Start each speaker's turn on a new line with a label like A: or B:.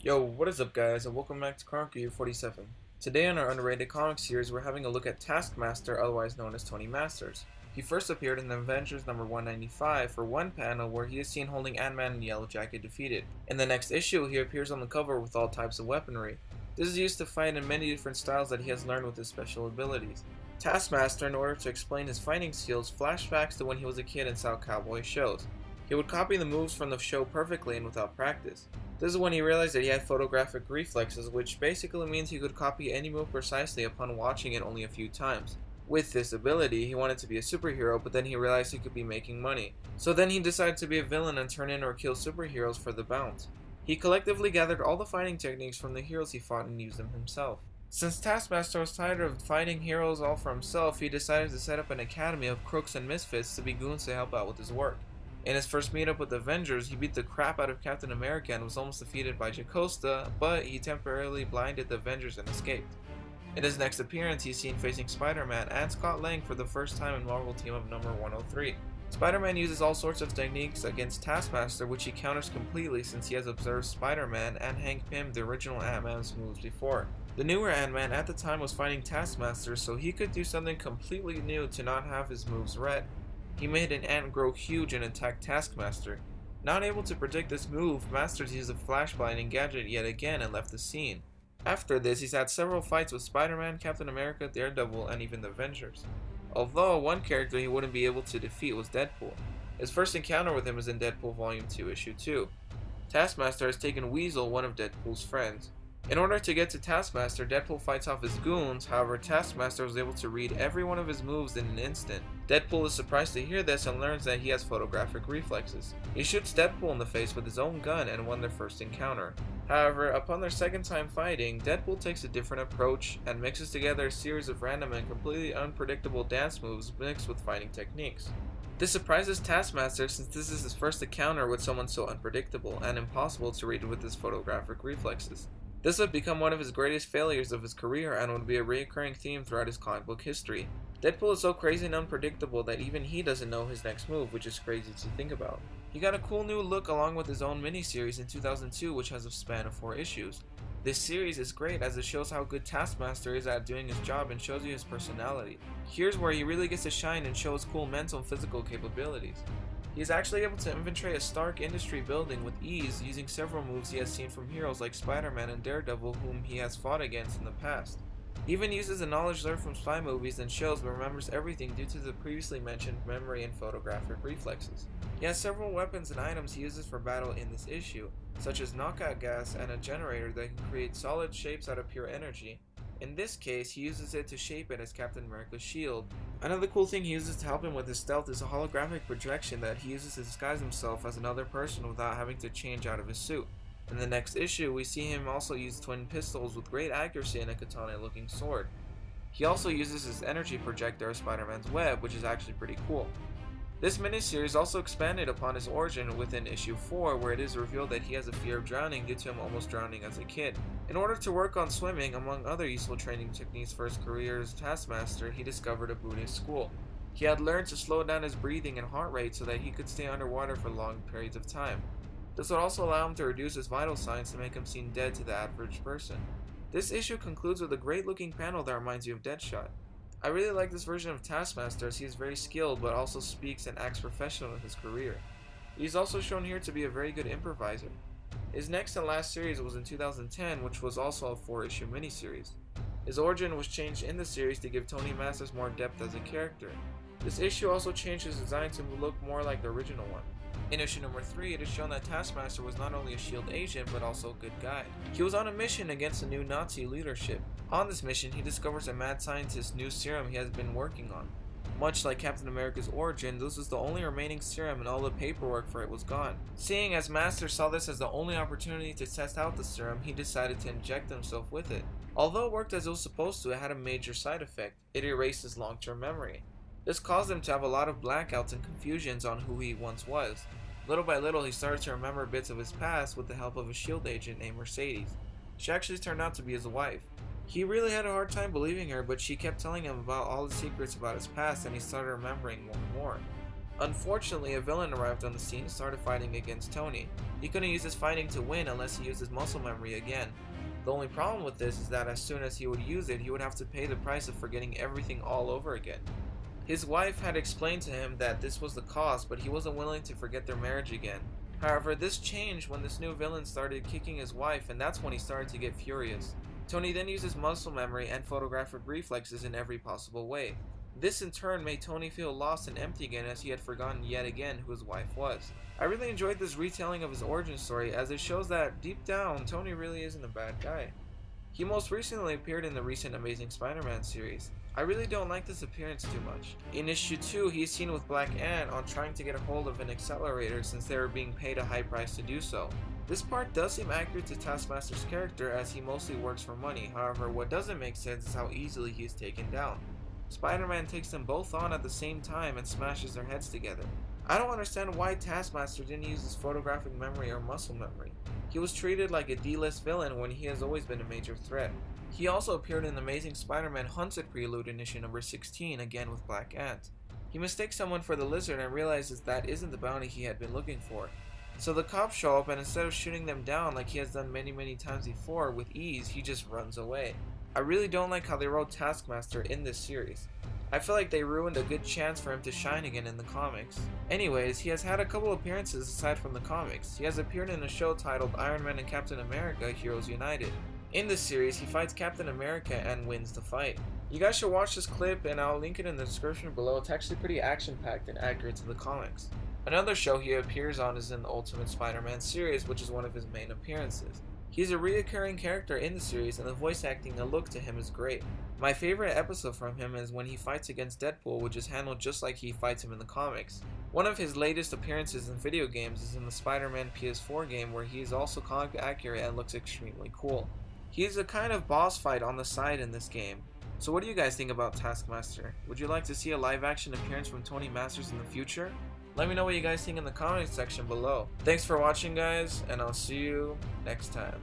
A: Yo, what is up guys, and welcome back to Comic Review 47. Today on our underrated comic series, we're having a look at Taskmaster, otherwise known as Tony Masters. He first appeared in Avengers number 195 for one panel where he is seen holding Ant-Man and Yellow Jacket defeated. In the next issue, he appears on the cover with all types of weaponry. This is used to fight in many different styles that he has learned with his special abilities. Taskmaster, in order to explain his fighting skills, flashbacks to when he was a kid and saw cowboy shows. He would copy the moves from the show perfectly and without practice. This is when he realized that he had photographic reflexes, which basically means he could copy any move precisely upon watching it only a few times. With this ability, he wanted to be a superhero, but then he realized he could be making money. So then he decided to be a villain and turn in or kill superheroes for the bounce. He collectively gathered all the fighting techniques from the heroes he fought and used them himself. Since Taskmaster was tired of fighting heroes all for himself, he decided to set up an academy of crooks and misfits to be goons to help out with his work. In his first meetup with the Avengers, he beat the crap out of Captain America and was almost defeated by Jocasta, but he temporarily blinded the Avengers and escaped. In his next appearance, he's seen facing Spider-Man and Scott Lang for the first time in Marvel Team-Up number 103. Spider-Man uses all sorts of techniques against Taskmaster, which he counters completely since he has observed Spider-Man and Hank Pym, the original Ant-Man's moves before. The newer Ant-Man at the time was fighting Taskmaster, so he could do something completely new to not have his moves read. He made an ant grow huge and attack Taskmaster. Not able to predict this move, Masters used a flash blinding gadget yet again and left the scene. After this, he's had several fights with Spider-Man, Captain America, Daredevil, and even the Avengers. Although one character he wouldn't be able to defeat was Deadpool. His first encounter with him is in Deadpool Volume 2, Issue 2. Taskmaster has taken Weasel, one of Deadpool's friends. In order to get to Taskmaster, Deadpool fights off his goons, however Taskmaster was able to read every one of his moves in an instant. Deadpool is surprised to hear this and learns that he has photographic reflexes. He shoots Deadpool in the face with his own gun and won their first encounter. However, upon their second time fighting, Deadpool takes a different approach and mixes together a series of random and completely unpredictable dance moves mixed with fighting techniques. This surprises Taskmaster since this is his first encounter with someone so unpredictable and impossible to read with his photographic reflexes. This would become one of his greatest failures of his career and would be a recurring theme throughout his comic book history. Deadpool is so crazy and unpredictable that even he doesn't know his next move, which is crazy to think about. He got a cool new look along with his own miniseries in 2002, which has a span of 4 issues. This series is great as it shows how good Taskmaster is at doing his job and shows you his personality. Here's where he really gets to shine and show his cool mental and physical capabilities. He is actually able to infiltrate a Stark Industry building with ease using several moves he has seen from heroes like Spider-Man and Daredevil whom he has fought against in the past. He even uses the knowledge learned from spy movies and shows but remembers everything due to the previously mentioned memory and photographic reflexes. He has several weapons and items he uses for battle in this issue, such as knockout gas and a generator that can create solid shapes out of pure energy. In this case, he uses it to shape it as Captain America's shield. Another cool thing he uses to help him with his stealth is a holographic projection that he uses to disguise himself as another person without having to change out of his suit. In the next issue, we see him also use twin pistols with great accuracy and a katana-looking sword. He also uses his energy projector as Spider-Man's web, which is actually pretty cool. This miniseries also expanded upon his origin within issue 4, where it is revealed that he has a fear of drowning due to him almost drowning as a kid. In order to work on swimming, among other useful training techniques for his career as Taskmaster, he discovered a Buddhist school. He had learned to slow down his breathing and heart rate so that he could stay underwater for long periods of time. This would also allow him to reduce his vital signs to make him seem dead to the average person. This issue concludes with a great looking panel that reminds you of Deadshot. I really like this version of Taskmaster as he is very skilled but also speaks and acts professional in his career. He is also shown here to be a very good improviser. His next and last series was in 2010, which was also a 4-issue miniseries. His origin was changed in the series to give Tony Masters more depth as a character. This issue also changed his design to look more like the original one. In issue number 3, it is shown that Taskmaster was not only a S.H.I.E.L.D. agent but also a good guy. He was on a mission against the new Nazi leadership. On this mission, he discovers a mad scientist's new serum he has been working on. Much like Captain America's origin, this was the only remaining serum and all the paperwork for it was gone. Seeing as Master saw this as the only opportunity to test out the serum, he decided to inject himself with it. Although it worked as it was supposed to, it had a major side effect. It erased his long-term memory. This caused him to have a lot of blackouts and confusions on who he once was. Little by little, he started to remember bits of his past with the help of a S.H.I.E.L.D. agent named Mercedes. She actually turned out to be his wife. He really had a hard time believing her, but she kept telling him about all the secrets about his past and he started remembering more and more. Unfortunately, a villain arrived on the scene and started fighting against Tony. He couldn't use his fighting to win unless he used his muscle memory again. The only problem with this is that as soon as he would use it, he would have to pay the price of forgetting everything all over again. His wife had explained to him that this was the cost, but he wasn't willing to forget their marriage again. However, this changed when this new villain started kicking his wife, and that's when he started to get furious. Tony then uses muscle memory and photographic reflexes in every possible way. This in turn made Tony feel lost and empty again, as he had forgotten yet again who his wife was. I really enjoyed this retelling of his origin story, as it shows that deep down, Tony really isn't a bad guy. He most recently appeared in the recent Amazing Spider-Man series. I really don't like this appearance too much. In issue 2, he's seen with Black Ant on trying to get a hold of an accelerator since they were being paid a high price to do so. This part does seem accurate to Taskmaster's character, as he mostly works for money. However, what doesn't make sense is how easily he is taken down. Spider-Man takes them both on at the same time and smashes their heads together. I don't understand why Taskmaster didn't use his photographic memory or muscle memory. He was treated like a D-list villain when he has always been a major threat. He also appeared in Amazing Spider-Man Hunted Prelude in issue number 16, again with Black Ant. He mistakes someone for the Lizard and realizes that isn't the bounty he had been looking for. So the cops show up, and instead of shooting them down like he has done many times before with ease, he just runs away. I really don't like how they wrote Taskmaster in this series. I feel like they ruined a good chance for him to shine again in the comics. Anyways, he has had a couple appearances aside from the comics. He has appeared in a show titled Iron Man and Captain America: Heroes United. In this series, he fights Captain America and wins the fight. You guys should watch this clip, and I'll link it in the description below. It's actually pretty action-packed and accurate to the comics. Another show he appears on is in the Ultimate Spider-Man series, which is one of his main appearances. He's a reoccurring character in the series, and the voice acting and look to him is great. My favorite episode from him is when he fights against Deadpool, which is handled just like he fights him in the comics. One of his latest appearances in video games is in the Spider-Man PS4 game, where he is also comic accurate and looks extremely cool. He is a kind of boss fight on the side in this game. So what do you guys think about Taskmaster? Would you like to see a live action appearance from Tony Masters in the future? Let me know what you guys think in the comments section below. Thanks for watching, guys, and I'll see you next time.